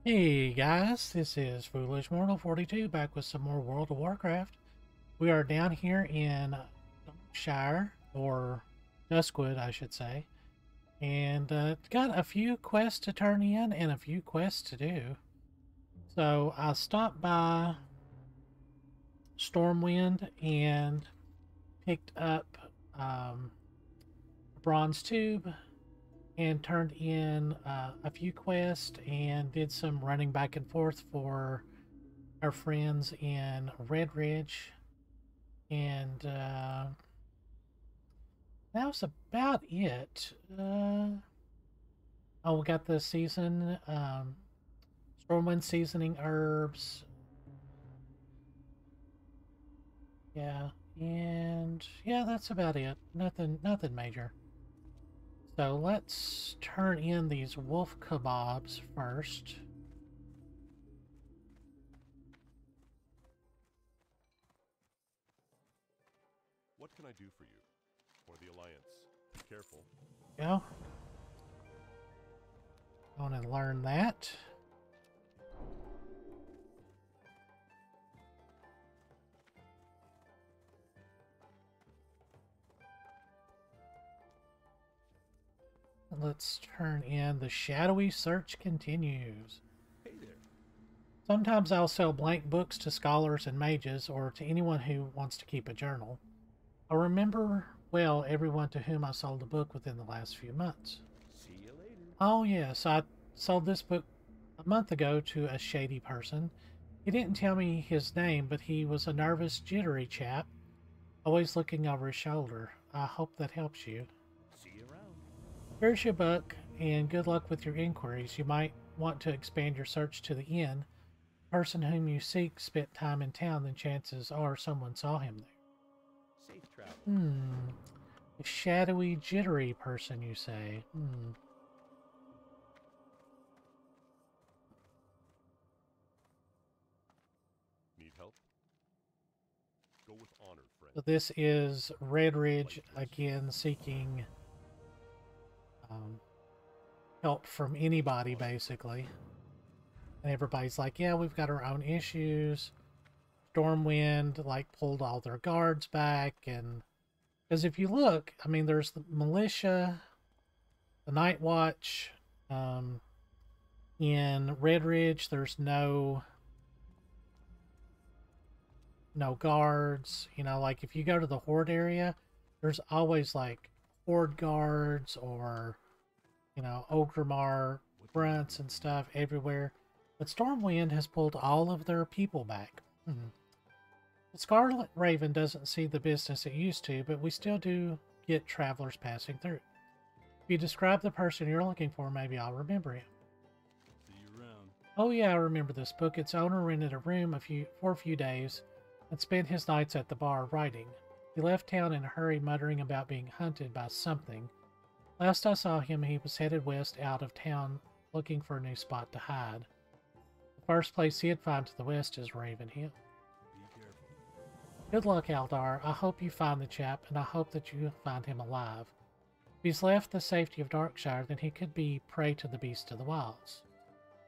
Hey guys, this is Foolish Mortal 42 back with some more World of Warcraft. We are down here in Shire, or Duskwood, I should say, and got a few quests to turn in and a few quests to do. So I stopped by Stormwind and picked up a bronze tube and turned in a few quests and did some running back and forth for our friends in Red Ridge, and that was about it. Oh, we got the season, Stormwind seasoning herbs, yeah, and yeah, that's about it. Nothing major. So let's turn in these wolf kebabs first. What can I do for you? Or the Alliance? Be careful. Go. I want to learn that. Let's turn in the shadowy search continues. Hey there. Sometimes I'll sell blank books to scholars and mages or to anyone who wants to keep a journal. I remember well everyone to whom I sold a book within the last few months. See you later. Oh, yes, I sold this book a month ago to a shady person. He didn't tell me his name, but he was a nervous, jittery chap, always looking over his shoulder. I hope that helps you. See you around. Here's your book, and good luck with your inquiries. You might want to expand your search to the inn. The person whom you seek spent time in town, then chances are someone saw him there. Safe travel. A shadowy, jittery person, you say? Need help? Go with honor, friend. So this is Red Ridge again, seeking help from anybody, basically. And everybody's like, yeah, we've got our own issues. Stormwind, like, pulled all their guards back. And because if you look, I mean, there's the militia, the Night Watch. In Red Ridge, there's no guards. You know, like if you go to the Horde area, there's always like Horde guards or, you know, Orgrimmar grunts and stuff everywhere. But Stormwind has pulled all of their people back. The Scarlet Raven doesn't see the business it used to, but we still do get travelers passing through. If you describe the person you're looking for, maybe I'll remember him. See you around. Oh yeah, I remember this book. Its owner rented a room for a few days and spent his nights at the bar writing. He left town in a hurry, muttering about being hunted by something. Last I saw him, he was headed west out of town, looking for a new spot to hide. The first place he'd find to the west is Raven Hill. Be careful. Good luck, Aldar. I hope you find the chap, and I hope that you find him alive. If he's left the safety of Darkshire, then he could be prey to the beasts of the wilds.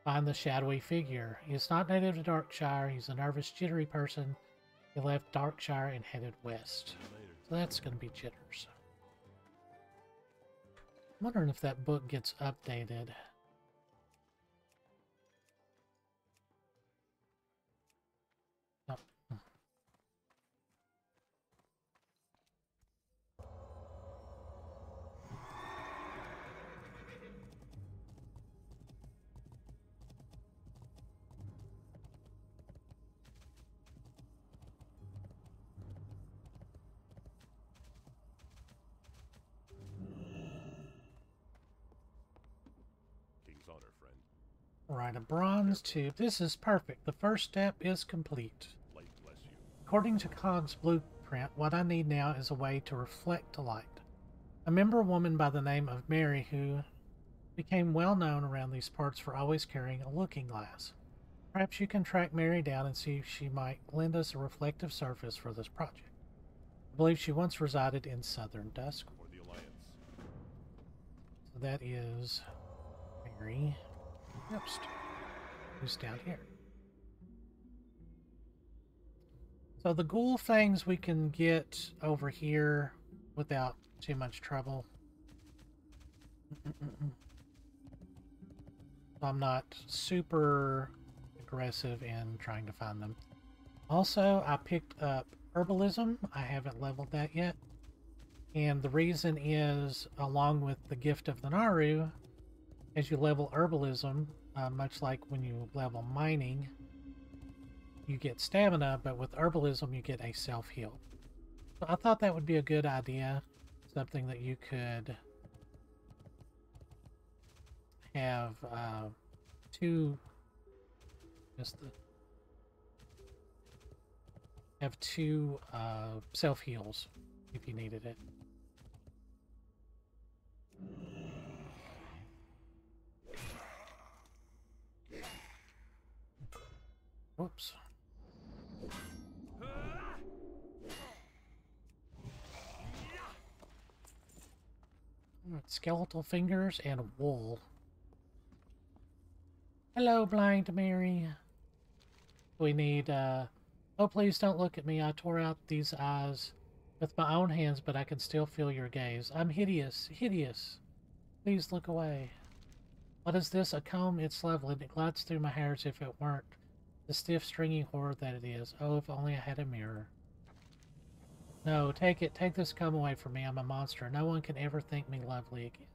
Find the shadowy figure. He is not native to Darkshire. He's a nervous, jittery person. He left Darkshire and headed west. See you later. So that's going to be jitters. I'm wondering if that book gets updated. Oh. King's honor, friend. Right, a bronze tube. This is perfect. The first step is complete. Light bless you. According to Cog's blueprint, what I need now is a way to reflect light. I remember a woman by the name of Mary who became well known around these parts for always carrying a looking glass. Perhaps you can track Mary down and see if she might lend us a reflective surface for this project. I believe she once resided in southern Duskwood. Or the Alliance. So that is Mary Webster. who's down here. So the ghoul things we can get over here without too much trouble. I'm not super aggressive in trying to find them. Also, I picked up herbalism. I haven't leveled that yet. And the reason is, along with the gift of the Naru, as you level herbalism, much like when you level mining, you get stamina, but with herbalism you get a self-heal. So I thought that would be a good idea, something that you could have two self-heals if you needed it. Whoops. Skeletal fingers and wool. Hello, Blind Mary. We need, oh, please don't look at me. I tore out these eyes with my own hands, but I can still feel your gaze. I'm hideous, hideous. Please look away. What is this? A comb? It's lovely. It glides through my hair as if it weren't the stiff, stringy horror that it is. Oh, if only I had a mirror. No, take it. Take this comb away from me. I'm a monster. No one can ever think me lovely again.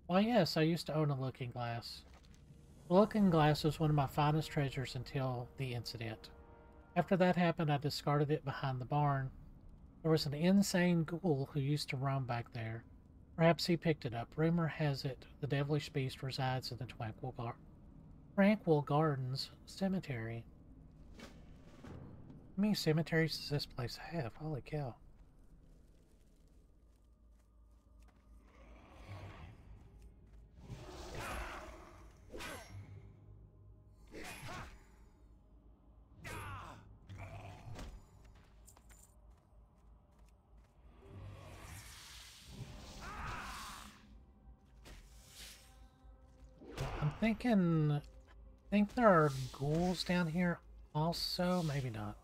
Why, yes, I used to own a looking glass. The looking glass was one of my finest treasures until the incident. After that happened, I discarded it behind the barn. There was an insane ghoul who used to roam back there. Perhaps he picked it up. Rumor has it the devilish beast resides in the Tranquil Gardens Cemetery. How many cemeteries does this place have? Holy cow. I think there are ghouls down here also, maybe not.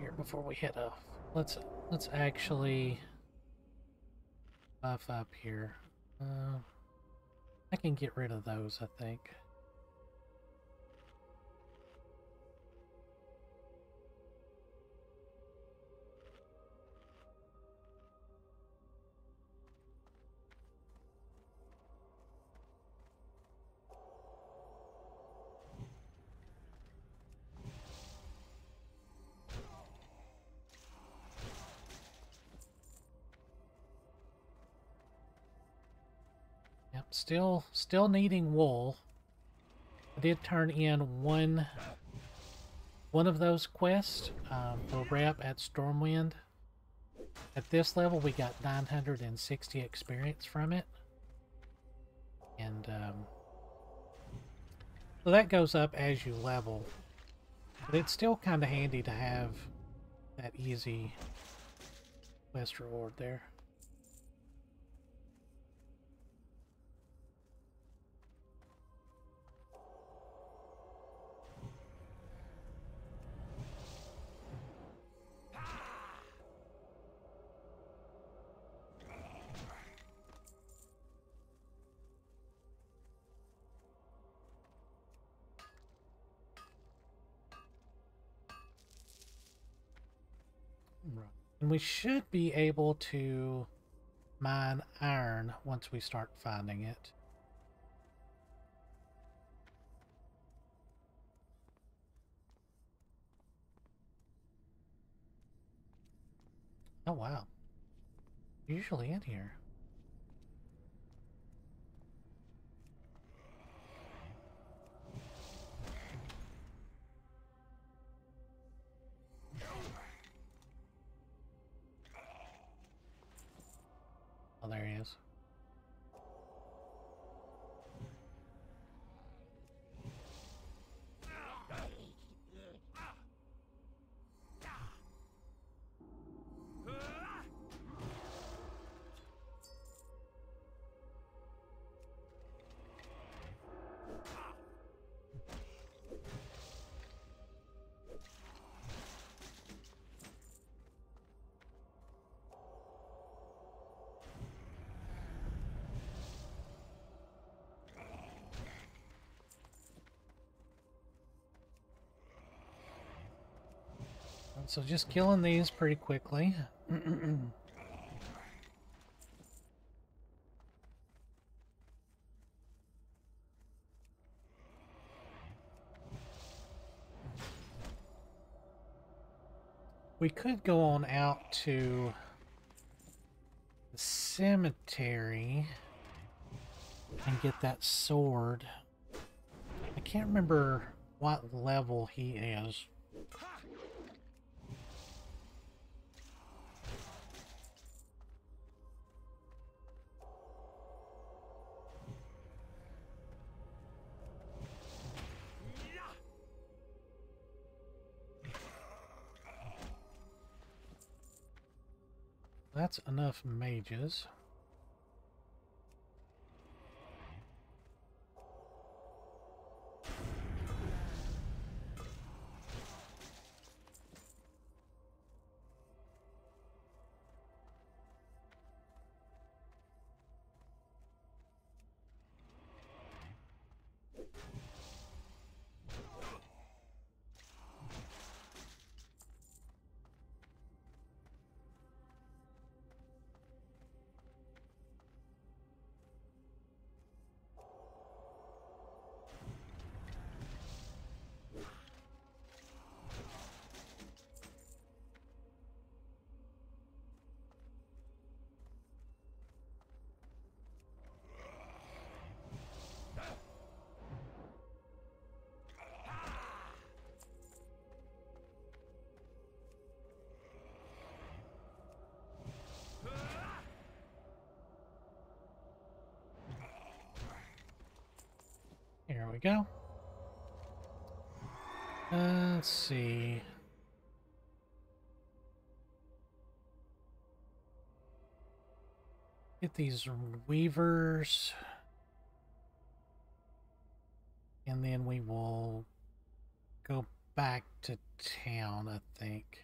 Here, before we head off, let's actually buff up here. I can get rid of those, I think. Yep, still needing wool. I did turn in one of those quests for rep at Stormwind. At this level, we got 960 experience from it. And so that goes up as you level. But it's still kind of handy to have that easy quest reward there. Right. And we should be able to mine iron once we start finding it. Oh wow. Usually in here. Oh, there he is. So just killing these pretty quickly. We could go on out to the cemetery and get that sword. I can't remember what level he is. That's enough mages. Here we go. Let's see. Get these weavers. And then we will go back to town, I think.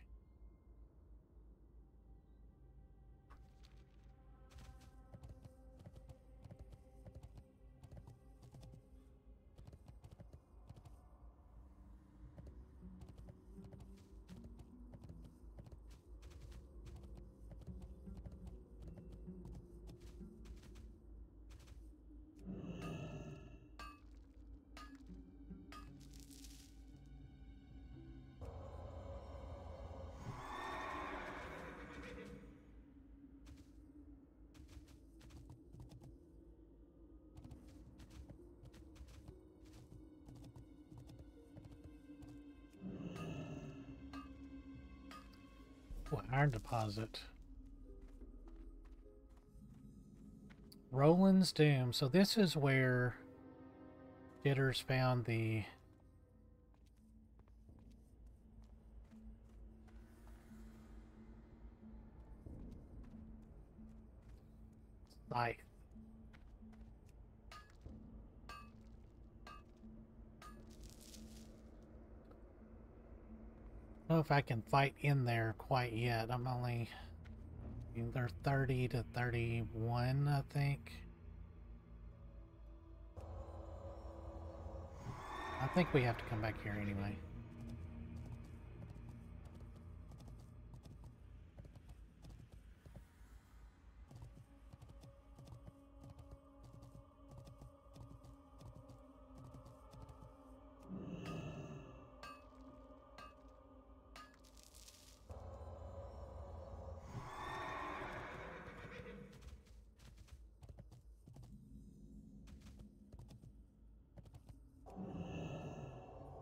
Oh, iron deposit. Roland's Doom. So this is where Jitters found the scythe. I don't know if I can fight in there quite yet. I'm only either 30 to 31, I think. I think we have to come back here anyway.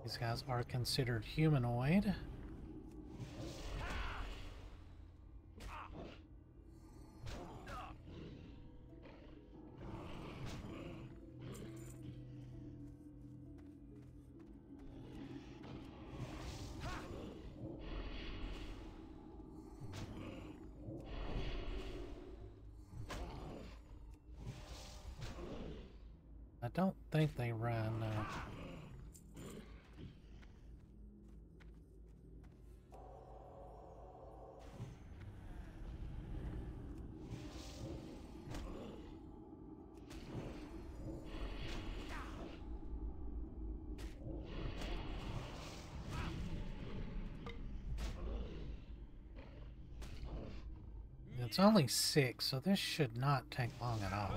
These guys are considered humanoid. I don't think they run. It's only 6, so this should not take long at all.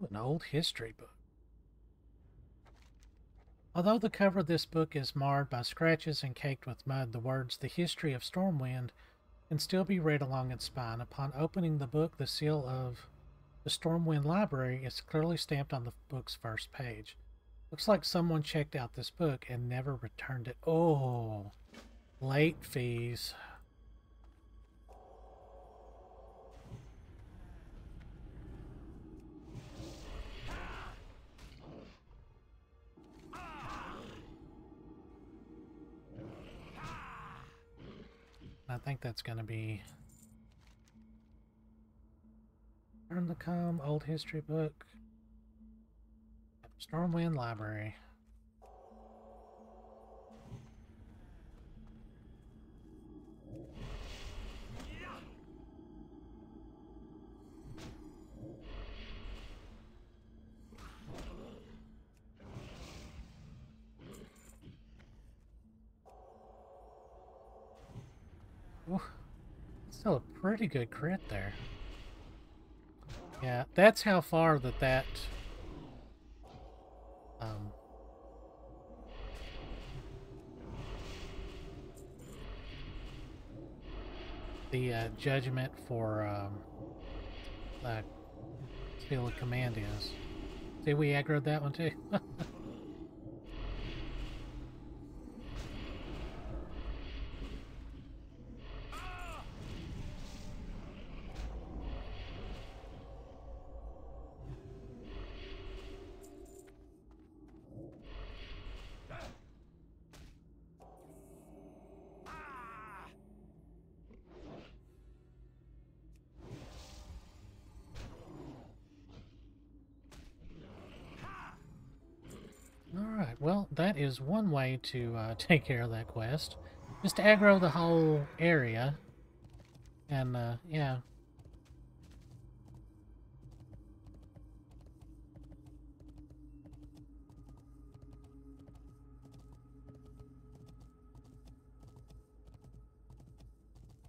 Ooh, an old history book. Although the cover of this book is marred by scratches and caked with mud, the words "The History of Stormwind" can still be read along its spine. Upon opening the book, the seal of the Stormwind Library is clearly stamped on the book's first page. Looks like someone checked out this book and never returned it. Oh, late fees. I think that's going to be Turn the Calm, old history book, Stormwind Library. Ooh, still a pretty good crit there. Yeah, that's how far that the judgment for Seal of Command is. See, we aggroed that one too. Alright, well, that is one way to take care of that quest. Just aggro the whole area. And, yeah.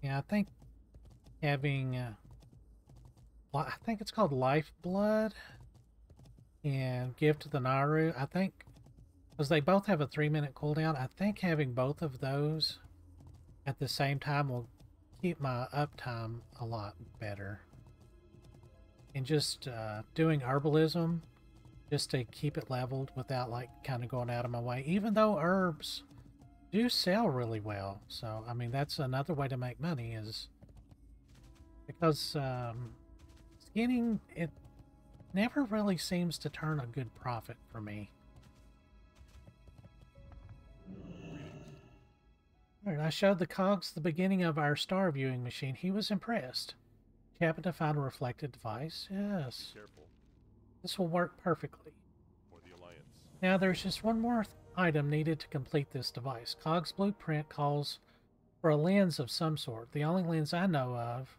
Yeah, I think having, I think it's called Lifeblood and Gift to the Naru, I think, because they both have a 3-minute cooldown, I think having both of those at the same time will keep my uptime a lot better. And just doing herbalism just to keep it leveled without like kind of going out of my way, even though herbs do sell really well. So I mean, that's another way to make money, is because skinning, it never really seems to turn a good profit for me. Alright, I showed the cogs the beginning of our star viewing machine. He was impressed. You happen to find a reflected device? Yes. Careful. This will work perfectly. For the Alliance. Now there's just one more item needed to complete this device. Cog's blueprint calls for a lens of some sort. The only lens I know of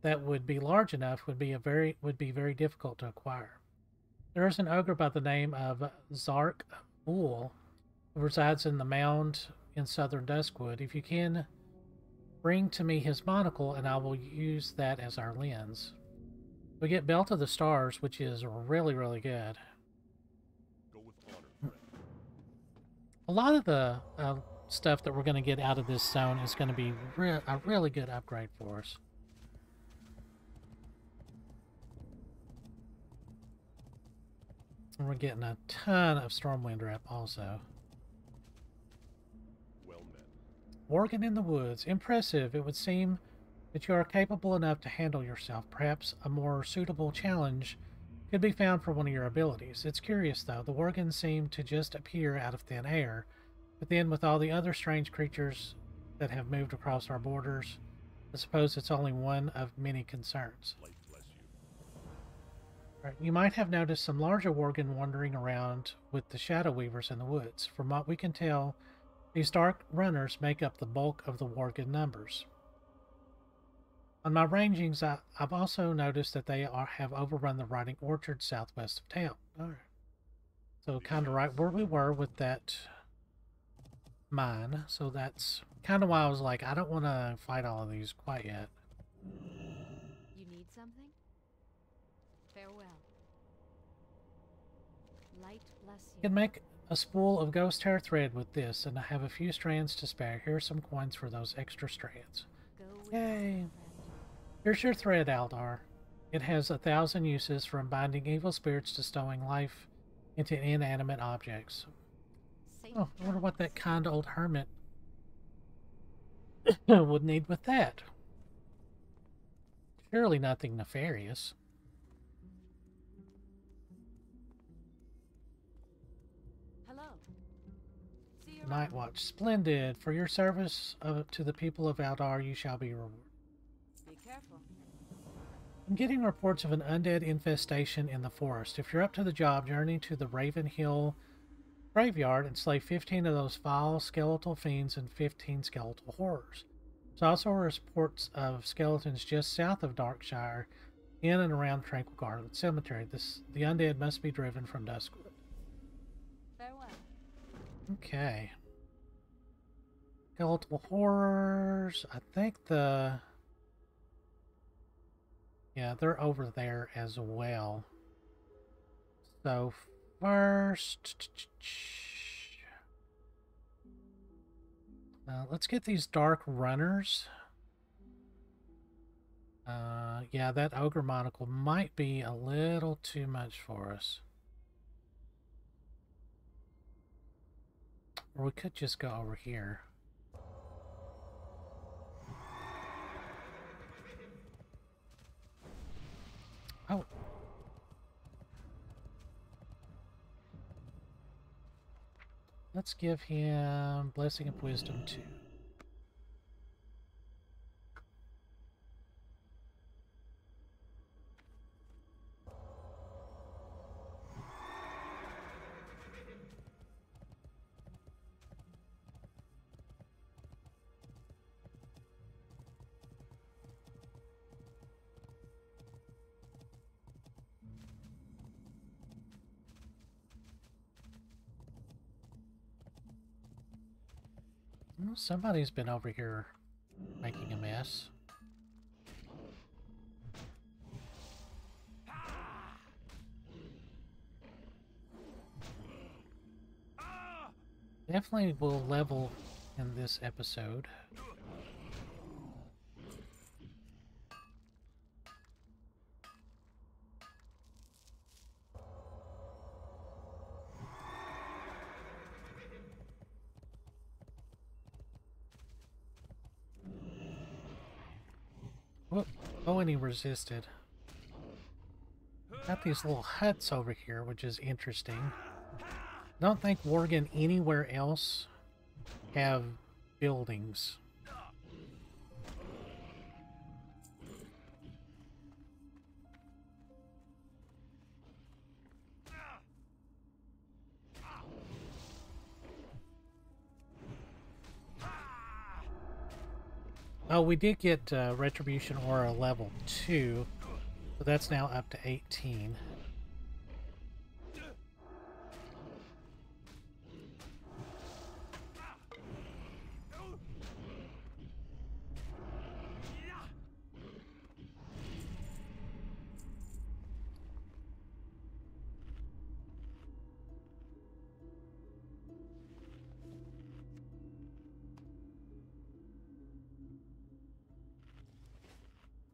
that would be large enough would be very difficult to acquire. There is an ogre by the name of Zark Bull who resides in the mound in southern Duskwood. If you can, bring to me his monocle and I will use that as our lens. We get Belt of the Stars, which is really, really good. Go with honor, friend. A lot of the stuff that we're going to get out of this zone is going to be a really good upgrade for us. And we're getting a ton of Stormwind rep also. Well met. Worgen in the Woods. Impressive. It would seem that you are capable enough to handle yourself. Perhaps a more suitable challenge could be found for one of your abilities. It's curious, though. The Worgen seem to just appear out of thin air. But then, with all the other strange creatures that have moved across our borders, I suppose it's only one of many concerns. Light bless you. Right. You might have noticed some larger Worgen wandering around with the Shadow Weavers in the woods. From what we can tell, these dark runners make up the bulk of the Worgen numbers. On my rangings, I've also noticed that they have overrun the rotting orchard southwest of town. All right. So kind of right where we were with that mine. So that's kind of why I was like, I don't want to fight all of these quite yet. You need something? Farewell. Light bless you. You can make a spool of ghost hair thread with this, and I have a few strands to spare. Here are some coins for those extra strands. Go with Yay! us, Here's your thread, Aldar. It has 1,000 uses, from binding evil spirits to stowing life into inanimate objects. Safe Oh, I wonder what that travels. kind old hermit would need with that. Surely nothing nefarious. Hello. See you Night around. Watch. Splendid. For your service to the people of Aldar, you shall be rewarded. Be careful. I'm getting reports of an undead infestation in the forest. If you're up to the job, journey to the Raven Hill graveyard and slay 15 of those foul skeletal fiends and 15 skeletal horrors. There's also reports of skeletons just south of Darkshire, in and around Tranquil Garden Cemetery. The undead must be driven from Duskwood. Farewell. Okay. Skeletal horrors. I think yeah, they're over there as well. So first, let's get these dark runners. Yeah, that ogre monocle might be a little too much for us. Or we could just go over here. Oh. Let's give him Blessing of Wisdom 2. Well, somebody's been over here making a mess. Definitely will level in this episode. Whoop. Oh, and he resisted. Got these little huts over here, which is interesting. Don't think Worgen anywhere else have buildings. Oh, we did get Retribution Aura level 2, so that's now up to 18.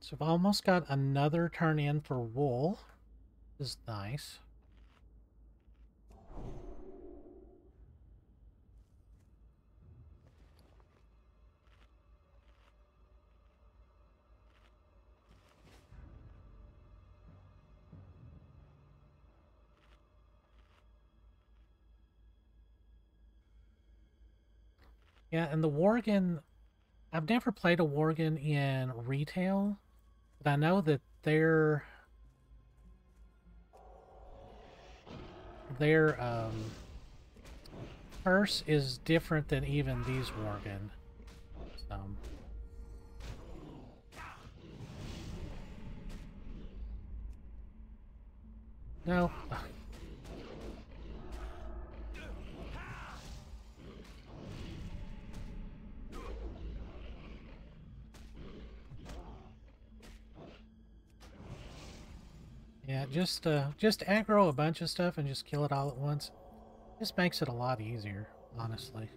So I've almost got another turn in for wool. This is nice. Yeah, and the Worgen, I've never played a Worgen in retail, but I know that their curse is different than even these Worgen. So No. Yeah, just aggro a bunch of stuff and just kill it all at once. Just makes it a lot easier, honestly.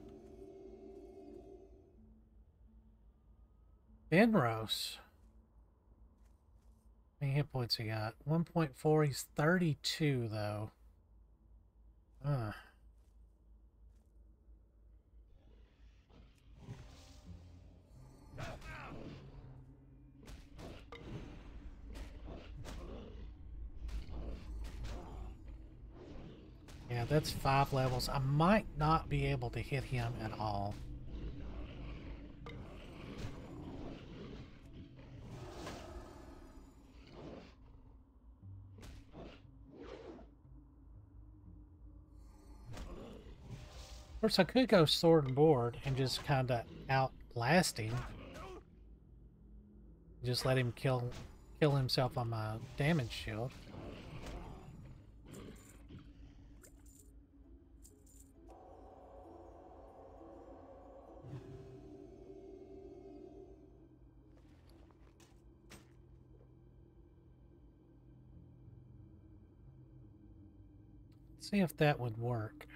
Benros. How many hit points he got? 1.4. He's 32 though. Ugh. Yeah, that's 5 levels. I might not be able to hit him at all. Of course, I could go sword and board and just kind of outlast him. Just let him kill himself on my damage shield. See if that would work.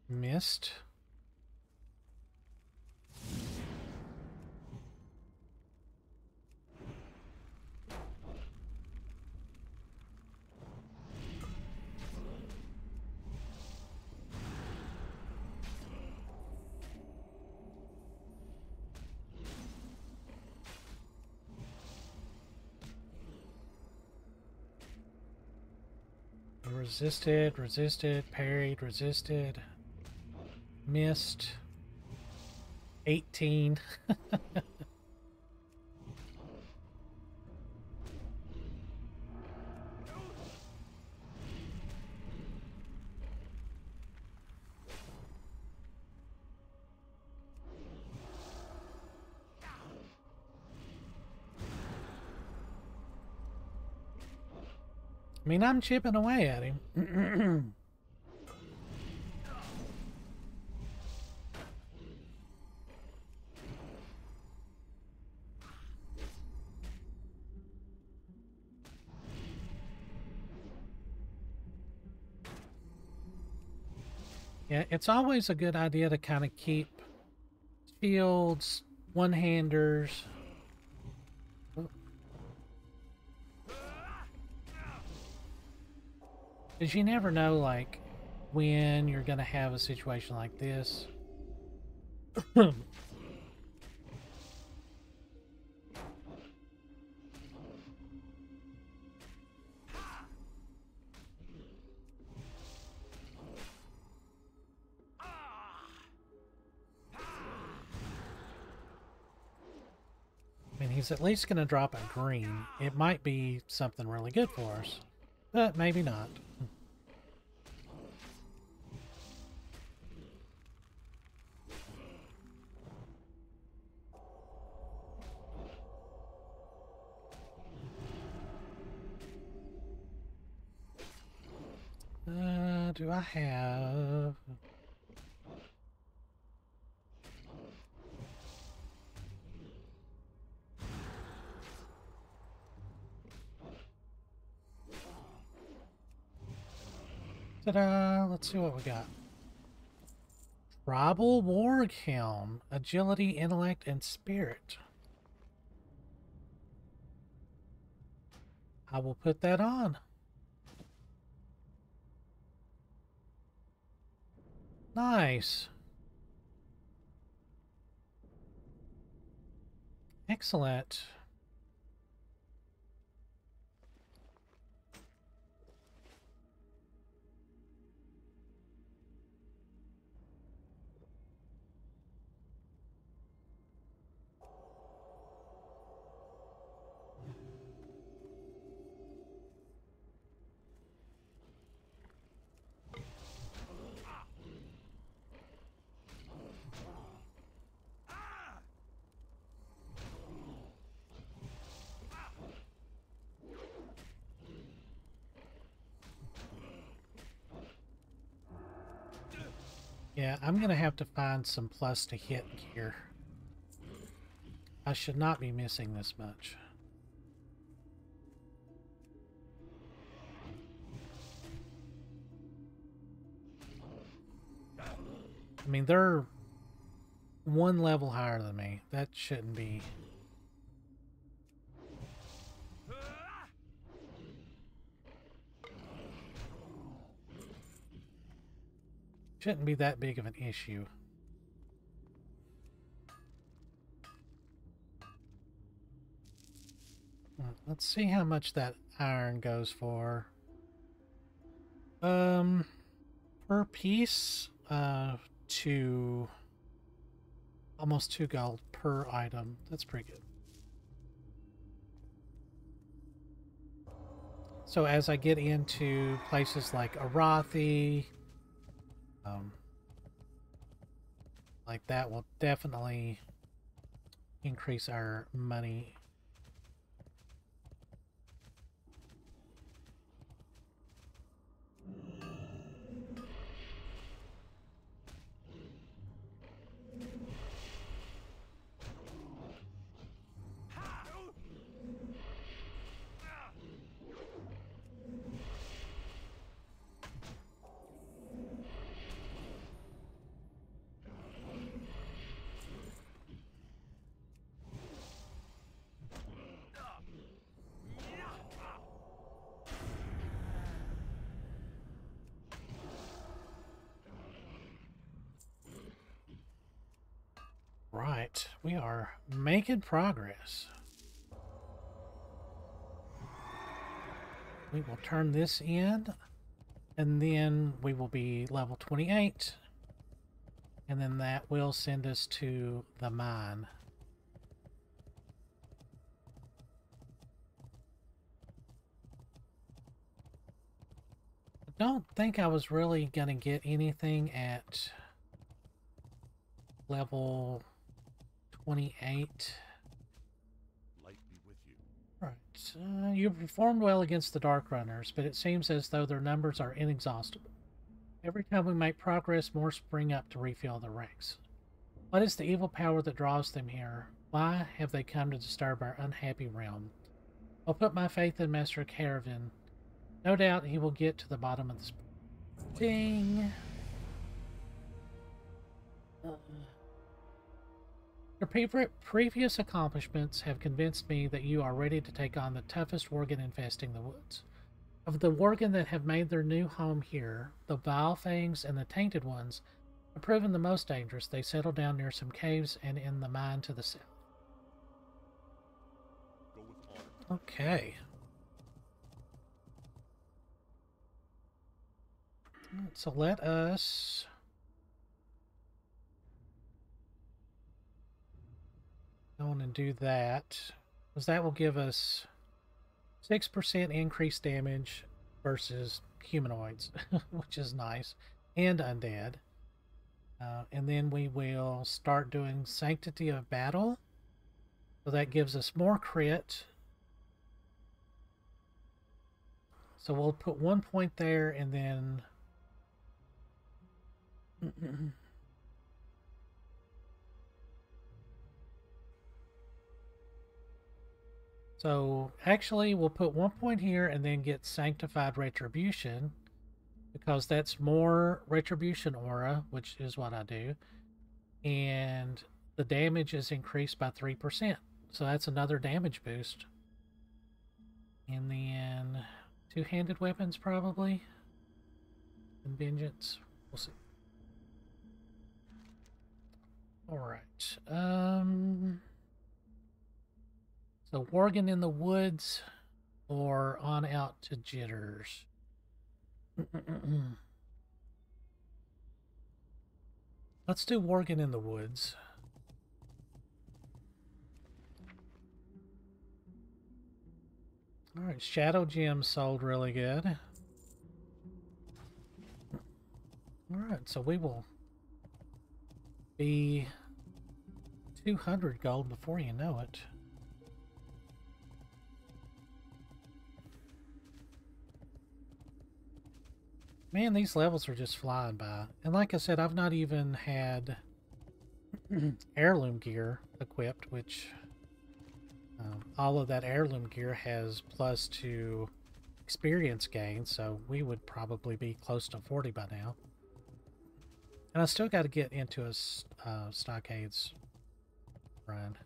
Missed. Resisted, resisted, parried, resisted. Missed. 18. I mean, I'm chipping away at him. Yeah, it's always a good idea to kind of keep shields, one-handers. Because you never know, like, when you're going to have a situation like this. I mean, he's at least going to drop a green. It might be something really good for us, but maybe not. Do I have... Ta-da! Let's see what we got. Tribal Warg Helm. Agility, intellect, and spirit. I will put that on. Nice. Excellent. Yeah, I'm going to have to find some plus to hit gear. I should not be missing this much. I mean, they're one level higher than me. That shouldn't be... Shouldn't be that big of an issue. Let's see how much that iron goes for. Per piece, to almost 2 gold per item. That's pretty good. So as I get into places like Arathi, like that will definitely increase our money. Right, we are making progress. We will turn this in, and then we will be level 28, and then that will send us to the mine. I don't think I was really going to get anything at level 28. Light be with you. Right. You performed well against the Dark Runners, but it seems as though their numbers are inexhaustible. Every time we make progress, more spring up to refill the ranks. What is the evil power that draws them here? Why have they come to disturb our unhappy realm? I'll put my faith in Master Caravan. No doubt he will get to the bottom of this. Ding! Your previous accomplishments have convinced me that you are ready to take on the toughest Worgen infesting the woods. Of the Worgen that have made their new home here, the Vile Fangs and the Tainted Ones have proven the most dangerous. They settle down near some caves and in the mine to the south. Go with honor. Okay. So let us... go on and do that, because that will give us 6% increased damage versus humanoids, which is nice, and undead. And then we will start doing Sanctity of Battle, so that gives us more crit. So we'll put 1 point there, and then so actually we'll put 1 point here and then get Sanctified Retribution, because that's more Retribution aura, which is what I do. And the damage is increased by 3%. So that's another damage boost. And then two-handed weapons probably. And vengeance. We'll see. Alright. So Worgen in the woods or on out to Jitters. Let's do Worgen in the woods. Alright, Shadow Gem sold really good. Alright, so we will be 200 gold before you know it. Man, these levels are just flying by. And like I said, I've not even had heirloom gear equipped, which all of that heirloom gear has +2 experience gain, so we would probably be close to 40 by now. And I still got to get into a stockades run.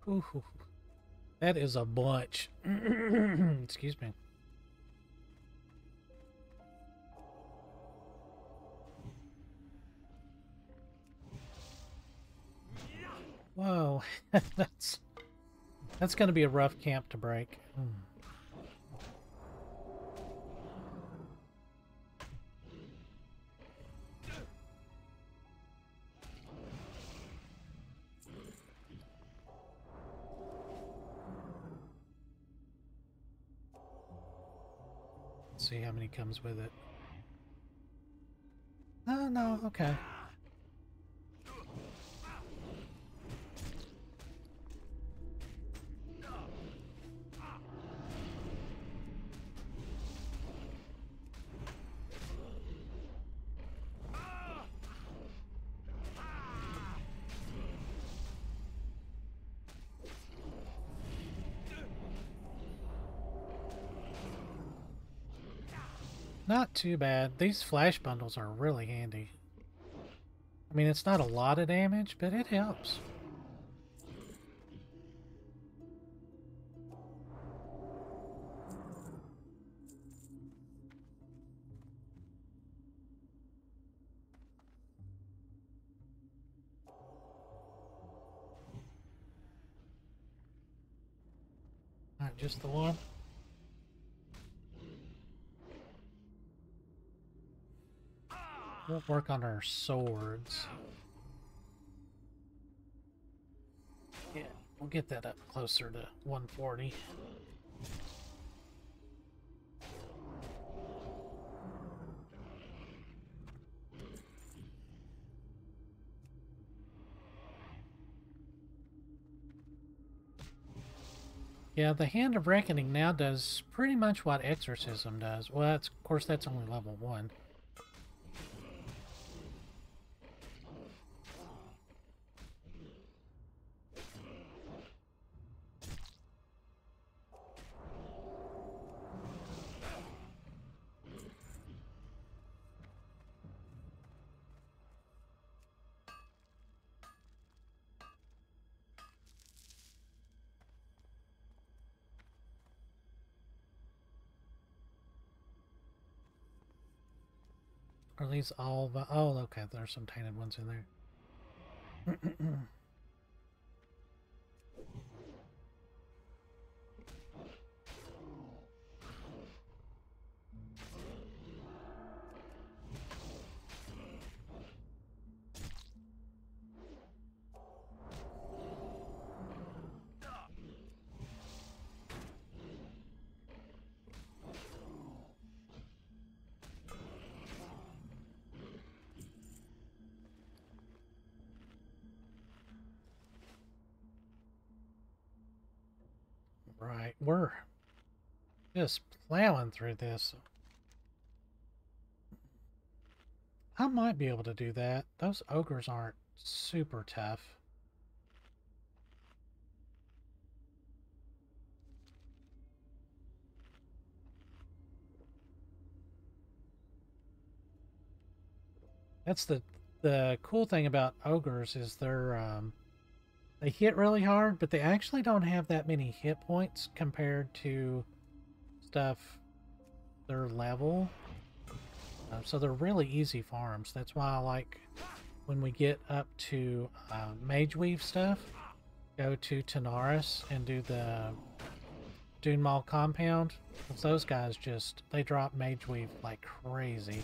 Ooh, that is a bunch. Excuse me. Whoa, that's going to be a rough camp to break. See how many comes with it. Oh, no, okay. Not too bad. These flash bundles are really handy. I mean, it's not a lot of damage, but it helps. Not just the one. We'll work on our swords. Yeah, we'll get that up closer to 140. Yeah, the Hand of Reckoning now does pretty much what Exorcism does. Well, of course, that's only level 1. Or at least all the... Oh, okay, there's some tainted ones in there. Right, we're just plowing through this. I might be able to do that. Those ogres aren't super tough. That's the cool thing about ogres is they hit really hard, but they actually don't have that many hit points compared to stuff their level. So they're really easy farms. That's why I like when we get up to Mage Weave stuff, go to Tanaris and do the Dune Mall compound. 'Cause those guys just, they drop Mage Weave like crazy.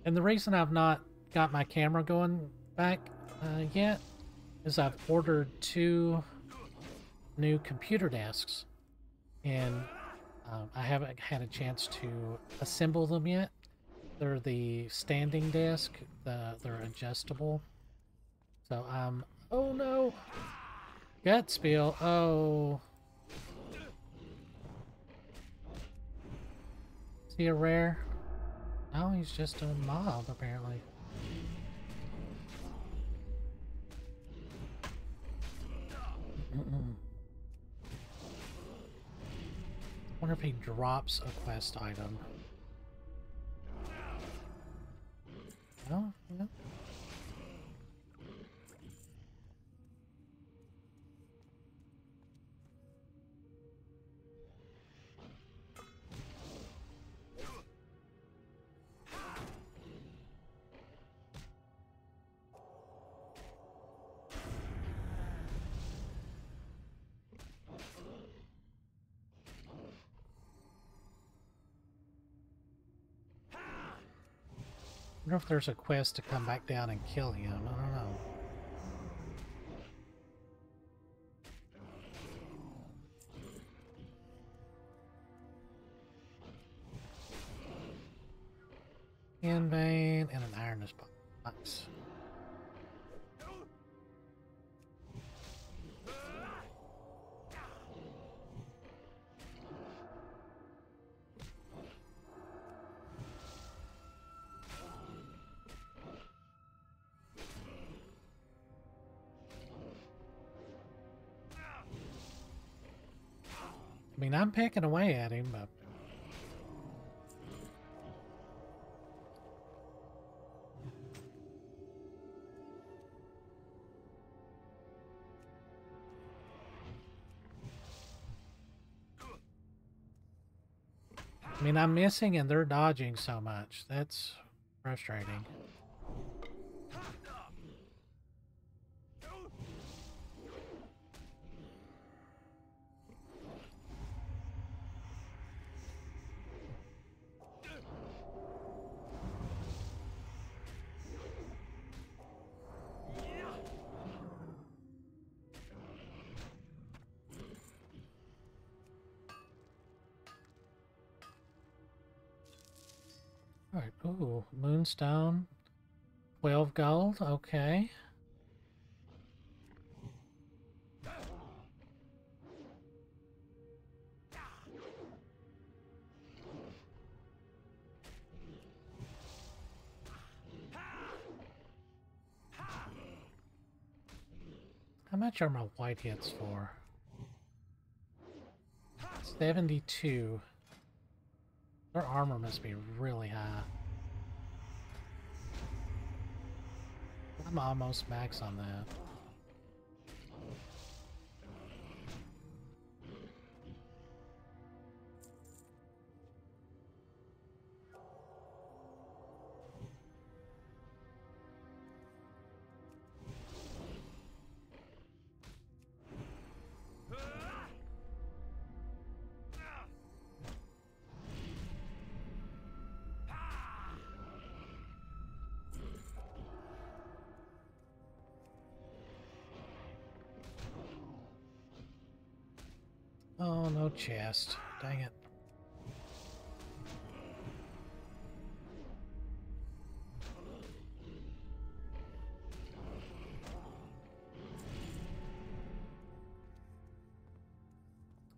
And the reason I've not got my camera going back yet is I've ordered 2 new computer desks, and I haven't had a chance to assemble them yet. They're the standing desk, they're adjustable. So oh no! Gut spill, oh. Is he a rare? Oh, he's just a mob, apparently. Wonder if he drops a quest item. Oh, yeah. I wonder if there's a quest to come back down and kill him. I don't know. Handbane and an ironous box. I mean, I'm picking away at him, but... I mean, I'm missing and they're dodging so much. That's frustrating. Alright, ooh, Moonstone. 12 gold, okay. How much are my white hits for? 72. Their armor must be really high. I'm almost max on that. Oh, no chest. Dang it.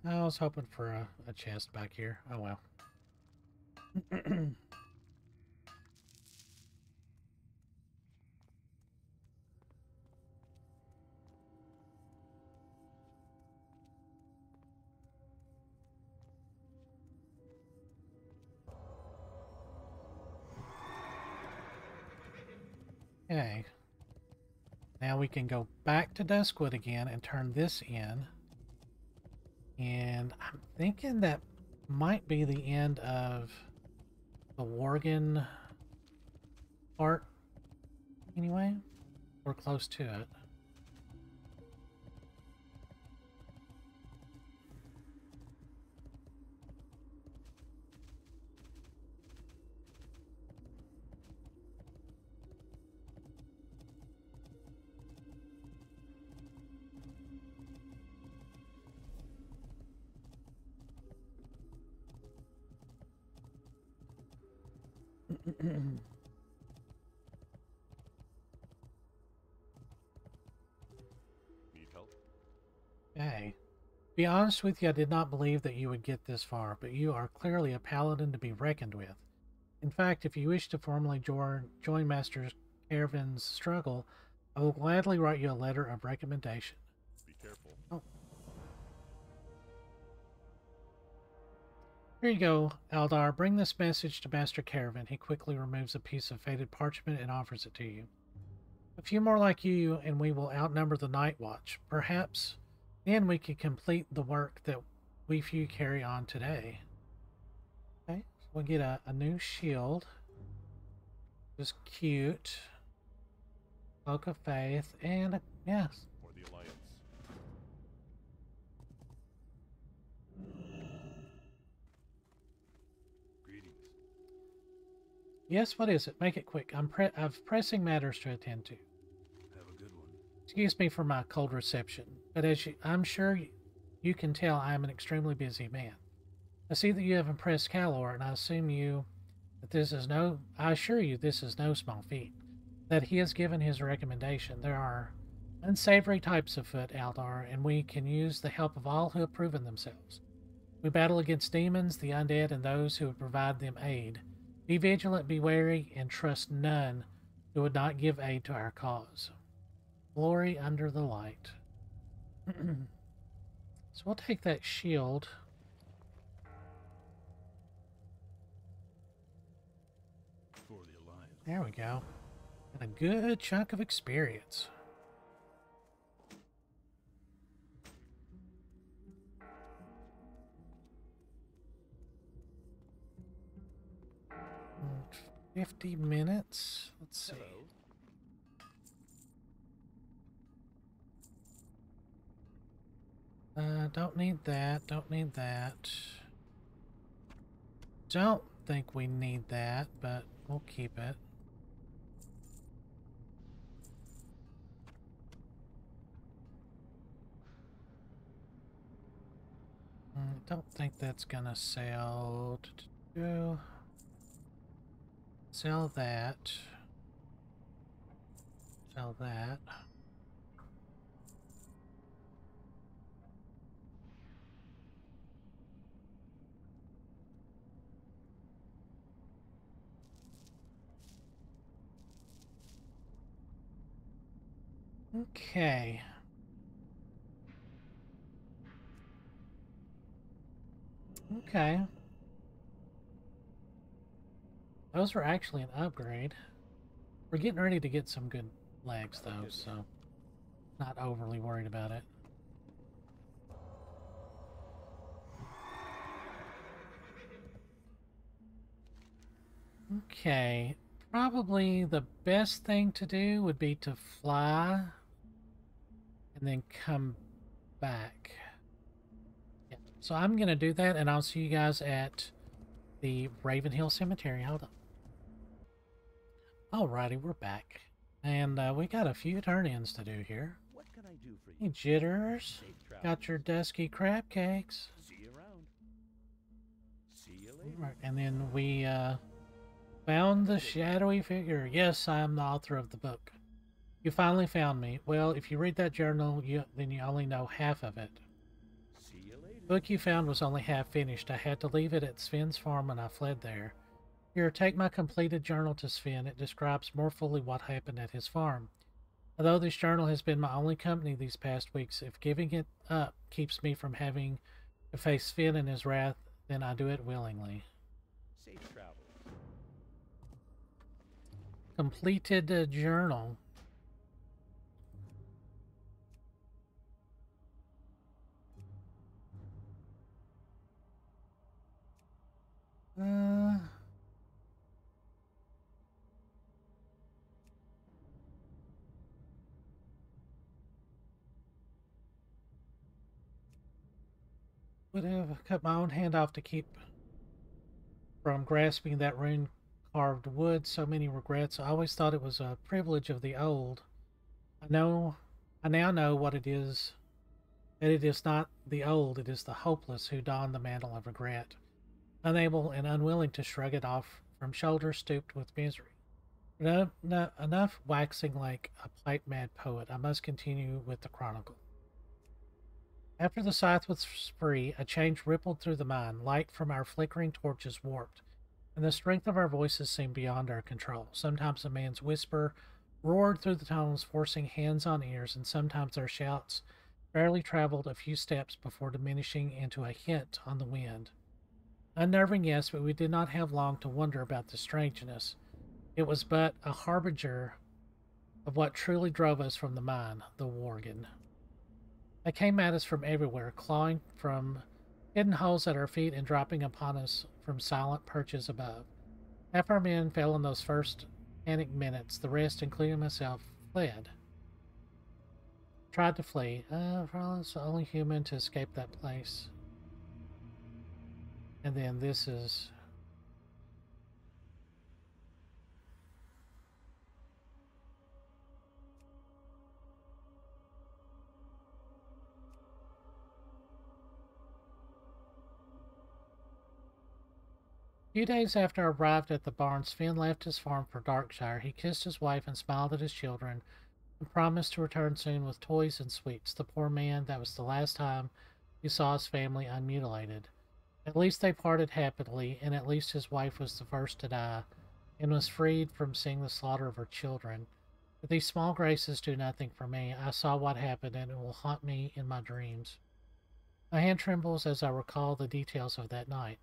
I was hoping for a chest back here. Oh well. Okay. Now we can go back to Duskwood again and turn this in. And I'm thinking that might be the end of the Worgen part. Anyway, we're close to it. Need help? Okay. Be honest with you, I did not believe that you would get this far, but you are clearly a paladin to be reckoned with. In fact, if you wish to formally join Master Caravan's struggle, I will gladly write you a letter of recommendation. Be careful. Oh. Here you go, Aldar. Bring this message to Master Caravan. He quickly removes a piece of faded parchment and offers it to you. A few more like you, and we will outnumber the Night Watch. Perhaps then we can complete the work that we few carry on today. Okay, so we'll get a new shield. Just cute. Cloak of Faith, and yes. For the Alliance. Greetings. Yes, what is it? Make it quick. I've pressing matters to attend to. Have a good one. Excuse me for my cold reception, but I'm sure you can tell I am an extremely busy man. I see that you have impressed Calor, and I assure you this is no small feat. That he has given his recommendation. There are unsavory types afoot, Aldar, and we can use the help of all who have proven themselves. We battle against demons, the undead, and those who would provide them aid. Be vigilant, be wary, and trust none who would not give aid to our cause. Glory under the light. So we'll take that shield. For the Alliance. There we go. And a good chunk of experience. Mm, 50 minutes. Let's see. Don't need that. Don't need that. Don't think we need that, but we'll keep it. Don't think that's gonna sell. Sell that. Sell that. Okay. Okay. Those were actually an upgrade. We're getting ready to get some good legs, though, so not overly worried about it. Okay. Probably the best thing to do would be to fly and then come back. Yeah. So I'm going to do that, and I'll see you guys at the Ravenhill Cemetery. Hold on. Alrighty, we're back. And we got a few turn-ins to do here. What can I do for you? Hey, Jitters. Safe travels. Got your dusky crab cakes. See you around. See you later. Right, and then we found the shadowy figure. Yes, I am the author of the book. You finally found me. Well, if you read that journal, then you only know half of it. See you later. The book you found was only half finished. I had to leave it at Sven's farm and I fled there. Here, take my completed journal to Sven. It describes more fully what happened at his farm. Although this journal has been my only company these past weeks, if giving it up keeps me from having to face Sven and his wrath, then I do it willingly. Safe travels. Completed journal. would have cut my own hand off to keep from grasping that rune-carved wood. So many regrets. I always thought it was a privilege of the old. I now know what it is, that it is not the old, it is the hopeless who don the mantle of regret, unable and unwilling to shrug it off from shoulders stooped with misery. But enough waxing like a pipe-mad poet. I must continue with the chronicle. After the scythe was free, a change rippled through the mine. Light from our flickering torches warped, and the strength of our voices seemed beyond our control. Sometimes a man's whisper roared through the tones, forcing hands on ears, and sometimes our shouts barely traveled a few steps before diminishing into a hint on the wind. Unnerving, yes, but we did not have long to wonder about the strangeness. It was but a harbinger of what truly drove us from the mine, the Worgen. They came at us from everywhere, clawing from hidden holes at our feet and dropping upon us from silent perches above. Half our men fell in those first panic minutes. The rest, including myself, fled. Tried to flee. Probably the only human to escape that place. And then this is... A few days after I arrived at the barn, Sven left his farm for Darkshire. He kissed his wife and smiled at his children and promised to return soon with toys and sweets. The poor man, that was the last time he saw his family unmutilated. At least they parted happily, and at least his wife was the first to die and was freed from seeing the slaughter of her children. But these small graces do nothing for me. I saw what happened, and it will haunt me in my dreams. My hand trembles as I recall the details of that night.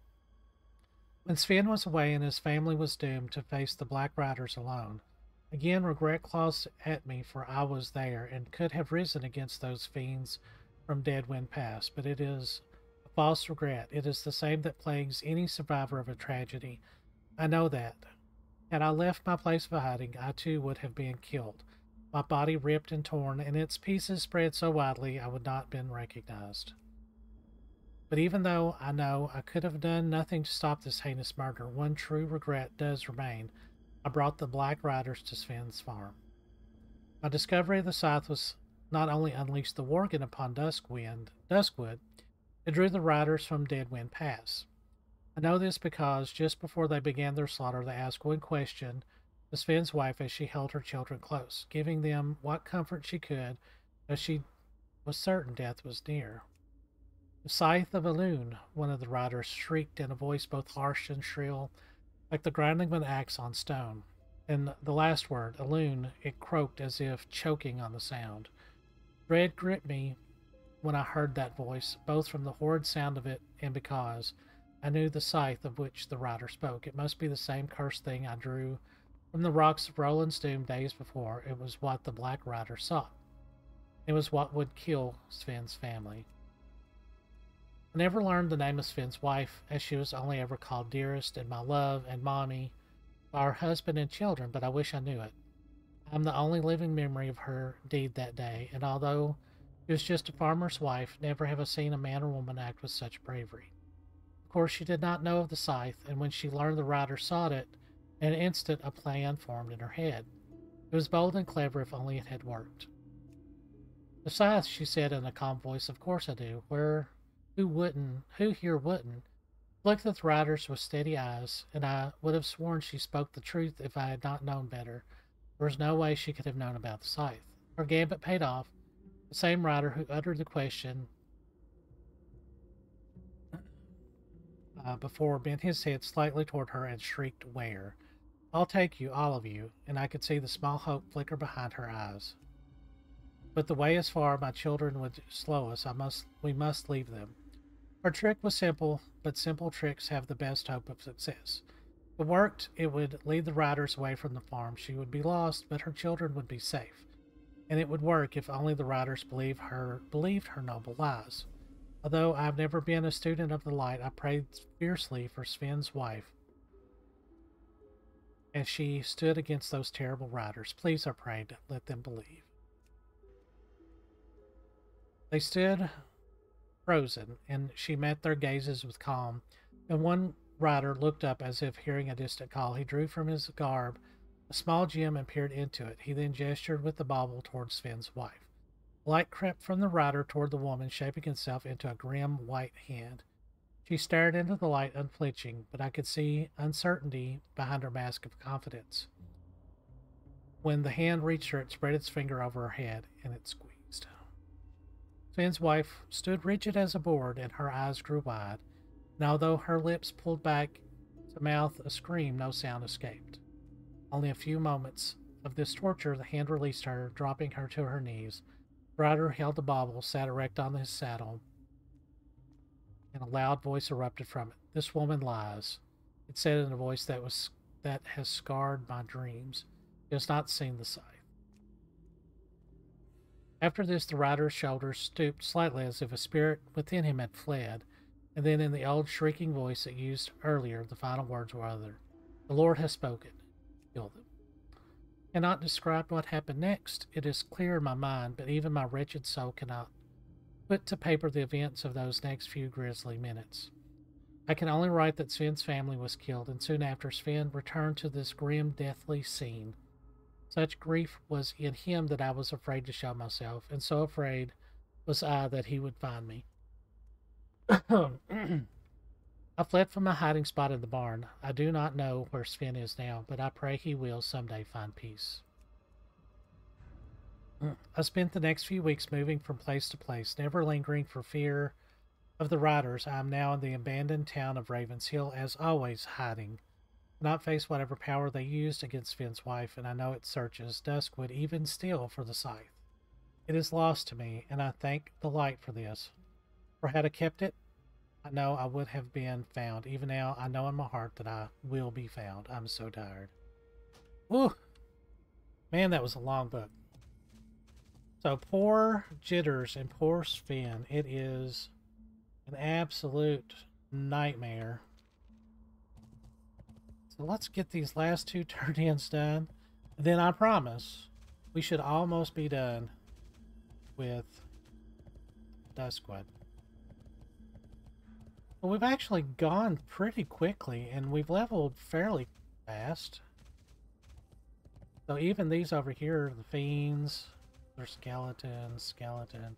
When Sven was away and his family was doomed to face the Black Riders alone, again regret claws at me, for I was there and could have risen against those fiends from Deadwind Pass, but it is a false regret. It is the same that plagues any survivor of a tragedy. I know that. Had I left my place of hiding, I too would have been killed, my body ripped and torn, and its pieces spread so widely I would not have been recognized. But even though I know I could have done nothing to stop this heinous murder, one true regret does remain. I brought the Black Riders to Sven's farm. My discovery of the scythe was not only unleashed the Worgen upon Duskwood, it drew the riders from Deadwind Pass. I know this because just before they began their slaughter, they asked one question to Sven's wife as she held her children close, giving them what comfort she could, as she was certain death was near. "The scythe of Elune," one of the riders shrieked in a voice both harsh and shrill, like the grinding of an axe on stone. And the last word, Elune, it croaked as if choking on the sound. Dread gripped me when I heard that voice, both from the horrid sound of it and because I knew the scythe of which the rider spoke. It must be the same cursed thing I drew from the rocks of Roland's Doom days before. It was what the Black Rider sought. It was what would kill Sven's family. I never learned the name of Sven's wife, as she was only ever called Dearest and My Love and Mommy by her husband and children, but I wish I knew it. I am the only living memory of her deed that day, and although she was just a farmer's wife, never have I seen a man or woman act with such bravery. Of course, she did not know of the scythe, and when she learned the rider sought it, in an instant a plan formed in her head. It was bold and clever if only it had worked. "The scythe," she said in a calm voice, "of course I do. Who here wouldn't?" Looked at the riders with steady eyes, and I would have sworn she spoke the truth if I had not known better. There was no way she could have known about the scythe. Her gambit paid off. The same rider who uttered the question before bent his head slightly toward her and shrieked, "Where?" "I'll take you, all of you," and I could see the small hope flicker behind her eyes. "But the way is far. My children would slow us. We must leave them." Her trick was simple, but simple tricks have the best hope of success. If it worked, it would lead the riders away from the farm. She would be lost, but her children would be safe. And it would work if only the riders believed her noble lies. Although I've never been a student of the light, I prayed fiercely for Sven's wife as she stood against those terrible riders. Please, I prayed, let them believe. They stood frozen, and she met their gazes with calm. And one rider looked up as if hearing a distant call. He drew from his garb a small gem and peered into it. He then gestured with the bauble toward Sven's wife. Light crept from the rider toward the woman, shaping itself into a grim white hand. She stared into the light unflinching, but I could see uncertainty behind her mask of confidence. When the hand reached her, it spread its finger over her head, and it squeezed. Sven's wife stood rigid as a board, and her eyes grew wide, and although her lips pulled back to mouth a scream, no sound escaped. Only a few moments of this torture, the hand released her, dropping her to her knees. The rider held the bauble, sat erect on his saddle, and a loud voice erupted from it. "This woman lies," it said in a voice that has scarred my dreams. He has not seen the scythe. After this, the rider's shoulders stooped slightly as if a spirit within him had fled, and then in the old shrieking voice that used earlier, the final words were uttered. "The Lord has spoken. Kill them." I cannot describe what happened next. It is clear in my mind, but even my wretched soul cannot put to paper the events of those next few grisly minutes. I can only write that Sven's family was killed, and soon after, Sven returned to this grim, deathly scene. Such grief was in him that I was afraid to show myself, and so afraid was I that he would find me. I fled from my hiding spot in the barn. I do not know where Sven is now, but I pray he will someday find peace. I spent the next few weeks moving from place to place, never lingering for fear of the riders. I am now in the abandoned town of Ravens Hill, as always, hiding. Not face whatever power they used against Sven's wife, and I know it searches Duskwood even still for the scythe. It is lost to me, and I thank the light for this. For had I kept it, I know I would have been found. Even now, I know in my heart that I will be found. I'm so tired. Woo! Man, that was a long book. So, poor Jitters and poor Sven. It is an absolute nightmare. So let's get these last two turn-ins done. And then I promise we should almost be done with Duskwood. Well, we've actually gone pretty quickly, and we've leveled fairly fast. So even these over here, the fiends, they're skeletons. I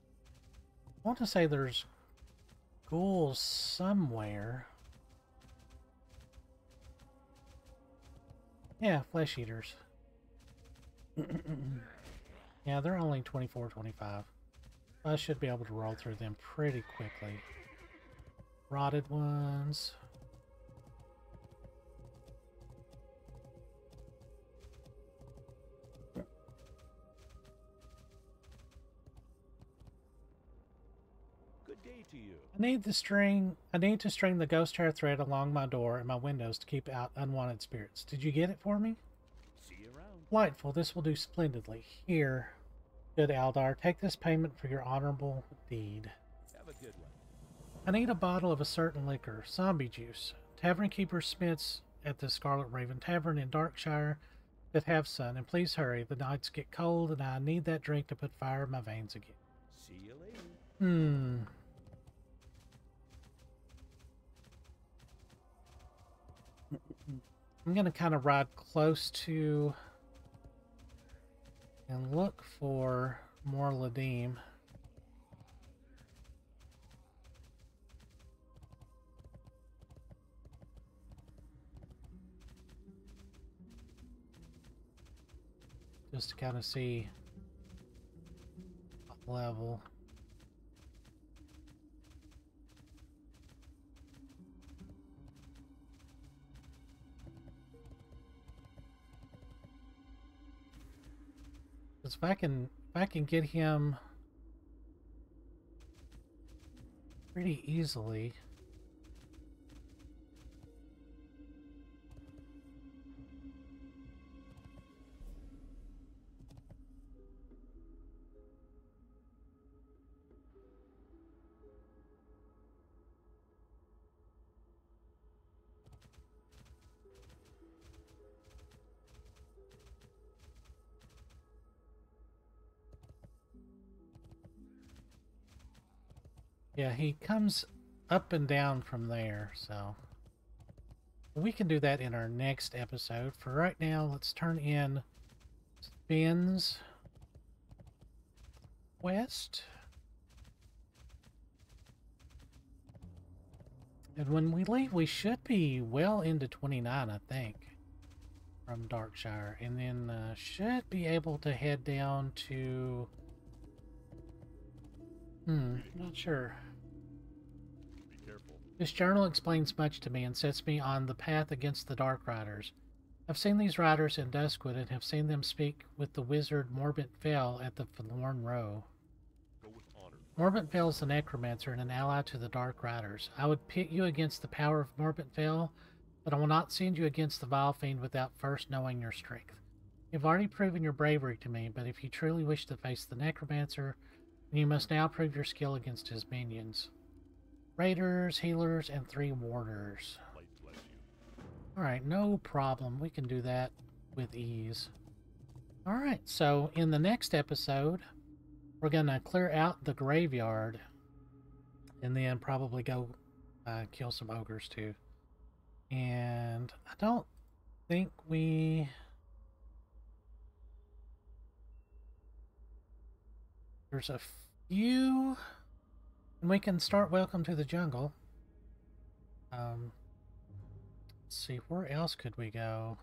want to say there's ghouls somewhere. Yeah, flesh eaters. Yeah, they're only 24, 25. I should be able to roll through them pretty quickly. Rotted ones. Good day to you. I need to string the ghost hair thread along my door and my windows to keep out unwanted spirits. Did you get it for me? See you around. Delightful. This will do splendidly. Here, good Aldar, take this payment for your honorable deed. Have a good one. I need a bottle of a certain liquor, zombie juice. Tavern keeper Smith's at the Scarlet Raven Tavern in Darkshire that have sun, and please hurry. The nights get cold, and I need that drink to put fire in my veins again. See you later. I'm going to kind of ride close to and look for more Ladim. Just to kind of see what level. Because if I can get him pretty easily. Yeah, he comes up and down from there, so we can do that in our next episode. For right now, let's turn in Finn's West. And when we leave, we should be well into 29, I think, from Darkshire. And then should be able to head down to... not sure. Be careful. This journal explains much to me and sets me on the path against the Dark Riders. I've seen these riders in Duskwood and have seen them speak with the wizard Morbant Fell at the Forlorn Row. Go with honor. Morbant Fell is the necromancer and an ally to the Dark Riders. I would pit you against the power of Morbant Fell, but I will not send you against the Vile Fiend without first knowing your strength. You've already proven your bravery to me, but if you truly wish to face the necromancer, then you must now prove your skill against his minions. Raiders, healers, and 3 warders. Light bless you. Alright, no problem. We can do that with ease. Alright, so in the next episode, we're going to clear out the graveyard and then probably go kill some ogres too. And I don't think we... There's a few... And we can start Welcome to the Jungle. Let's see, where else could we go?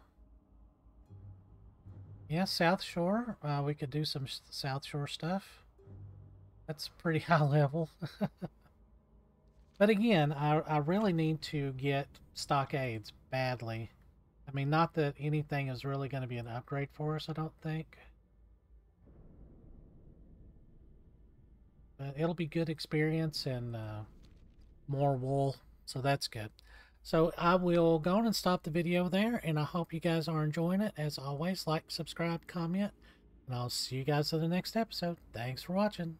Yeah, South Shore. We could do some South Shore stuff. That's pretty high level. But again, I really need to get stockades badly. I mean, not that anything is really going to be an upgrade for us, I don't think. But it'll be good experience and more wool, so that's good. So I will go on and stop the video there, and I hope you guys are enjoying it. As always, like, subscribe, comment, and I'll see you guys in the next episode. Thanks for watching.